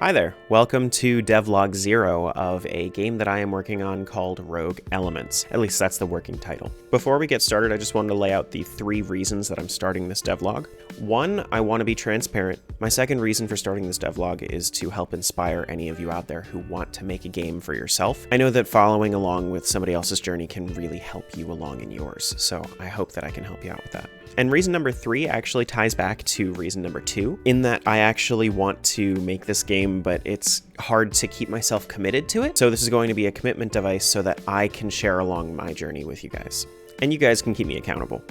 Hi there, welcome to DevLog 0 of a game that I am working on called Rogue Elements. At least that's the working title. Before we get started, I just wanted to lay out the 3 reasons that I'm starting this devlog. 1, I want to be transparent. My second reason for starting this devlog is to help inspire any of you out there who want to make a game for yourself. I know that following along with somebody else's journey can really help you along in yours, so I hope that I can help you out with that. And reason number 3 actually ties back to reason number 2, in that I actually want to make this game, but it's hard to keep myself committed to it. So this is going to be a commitment device so that I can share along my journey with you guys. And you guys can keep me accountable.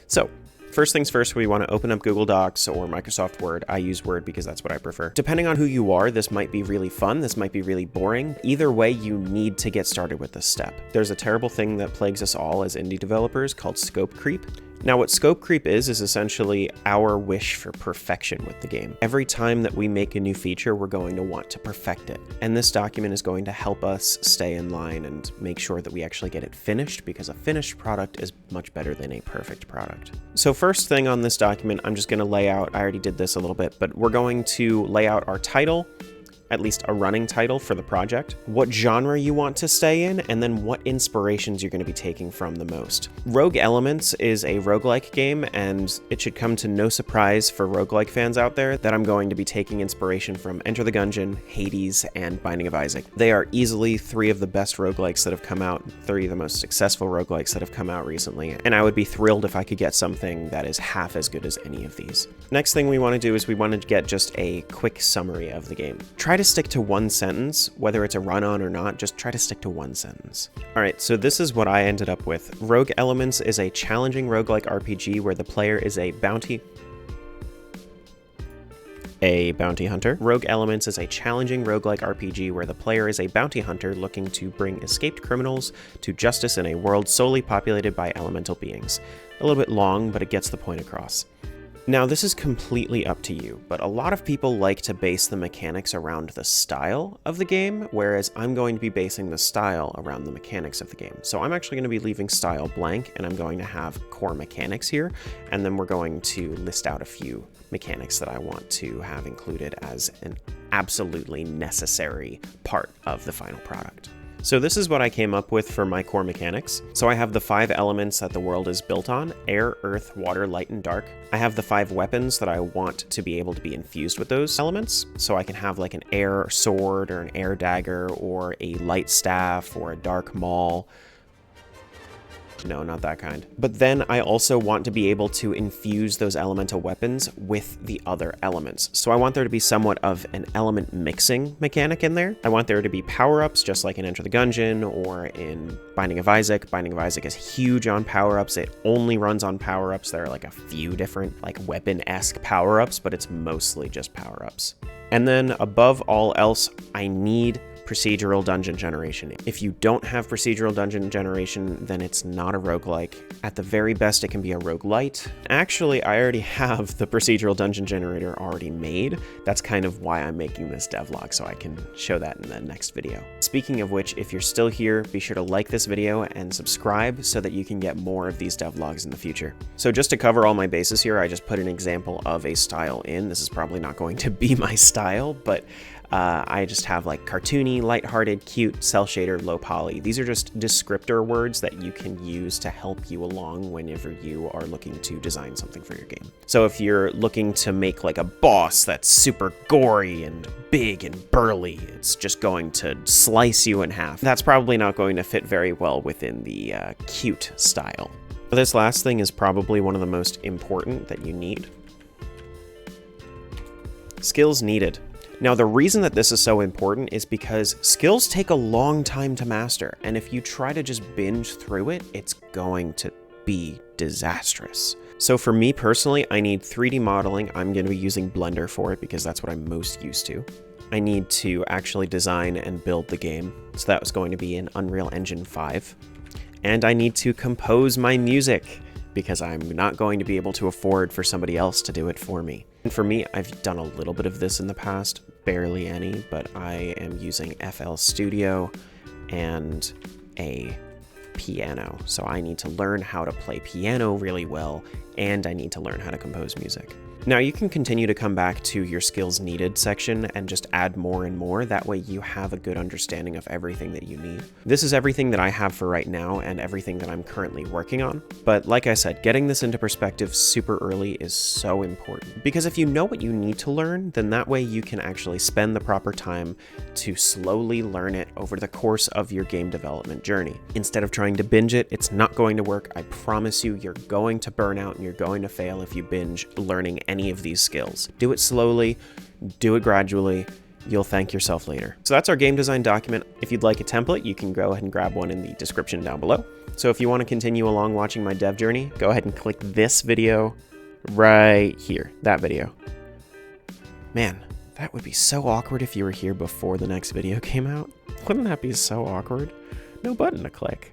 So, first things first, we want to open up Google Docs or Microsoft Word. I use Word because that's what I prefer. Depending on who you are, this might be really fun, this might be really boring. Either way, you need to get started with this step. There's a terrible thing that plagues us all as indie developers called scope creep. Now, what scope creep is essentially our wish for perfection with the game. Every time that we make a new feature, we're going to want to perfect it. And this document is going to help us stay in line and make sure that we actually get it finished, because a finished product is much better than a perfect product. So first thing on this document, I'm just going to lay out, I already did this a little bit, but we're going to lay out our title, at least a running title for the project, what genre you want to stay in, and then what inspirations you're going to be taking from the most. Rogue Elements is a roguelike game, and it should come to no surprise for roguelike fans out there that I'm going to be taking inspiration from Enter the Gungeon, Hades, and Binding of Isaac. They are easily 3 of the best roguelikes that have come out, 3 of the most successful roguelikes that have come out recently, and I would be thrilled if I could get something that is half as good as any of these. Next thing we want to do is we want to get just a quick summary of the game. Try to stick to 1 sentence, whether it's a run-on or not, just try to stick to 1 sentence. Alright, so this is what I ended up with. Rogue Elements is a challenging roguelike RPG where the player is a bounty hunter. Rogue Elements is a challenging roguelike RPG where the player is a bounty hunter looking to bring escaped criminals to justice in a world solely populated by elemental beings. A little bit long, but it gets the point across. Now, this is completely up to you, but a lot of people like to base the mechanics around the style of the game, whereas I'm going to be basing the style around the mechanics of the game. So I'm actually going to be leaving style blank, and I'm going to have core mechanics here, and then we're going to list out a few mechanics that I want to have included as an absolutely necessary part of the final product. So this is what I came up with for my core mechanics. So I have the 5 elements that the world is built on: air, earth, water, light, and dark. I have the 5 weapons that I want to be able to be infused with those elements. So I can have like an air sword or an air dagger or a light staff or a dark maul. No, not that kind. But then I also want to be able to infuse those elemental weapons with the other elements. So I want there to be somewhat of an element mixing mechanic in there. I want there to be power-ups, just like in Enter the Gungeon or in Binding of Isaac. Binding of Isaac is huge on power-ups. It only runs on power-ups. There are like a few different like weapon-esque power-ups, but it's mostly just power-ups. And then above all else, I need procedural dungeon generation. If you don't have procedural dungeon generation, then it's not a roguelike. At the very best, it can be a roguelite. Actually, I already have the procedural dungeon generator already made. That's kind of why I'm making this devlog, so I can show that in the next video. Speaking of which, if you're still here, be sure to like this video and subscribe so that you can get more of these devlogs in the future. So just to cover all my bases here, I just put an example of a style in. This is probably not going to be my style, but I just have like cartoony, lighthearted, cute, cell shader, low poly. These are just descriptor words that you can use to help you along whenever you are looking to design something for your game. So if you're looking to make like a boss that's super gory and big and burly, it's just going to slice you in half. That's probably not going to fit very well within the cute style. This last thing is probably one of the most important that you need. Skills needed. Now, the reason that this is so important is because skills take a long time to master, and if you try to just binge through it, it's going to be disastrous. So for me personally, I need 3D modeling. I'm going to be using Blender for it because that's what I'm most used to. I need to actually design and build the game, so that was going to be in Unreal Engine 5. And I need to compose my music, because I'm not going to be able to afford for somebody else to do it for me. And for me, I've done a little bit of this in the past, barely any, but I am using FL Studio and a piano. So I need to learn how to play piano really well, and I need to learn how to compose music. Now you can continue to come back to your skills needed section and just add more and more. That way you have a good understanding of everything that you need. This is everything that I have for right now and everything that I'm currently working on. But like I said, getting this into perspective super early is so important, because if you know what you need to learn, then that way you can actually spend the proper time to slowly learn it over the course of your game development journey. Instead of trying to binge it, it's not going to work. I promise you, you're going to burn out and you're going to fail if you binge learning any of these skills. Do it slowly, do it gradually. You'll thank yourself later. So that's our game design document. If you'd like a template, you can go ahead and grab one in the description down below. So if you want to continue along watching my dev journey, go ahead and click this video right here, that video. Man, that would be so awkward if you were here before the next video came out. Wouldn't that be so awkward? No button to click.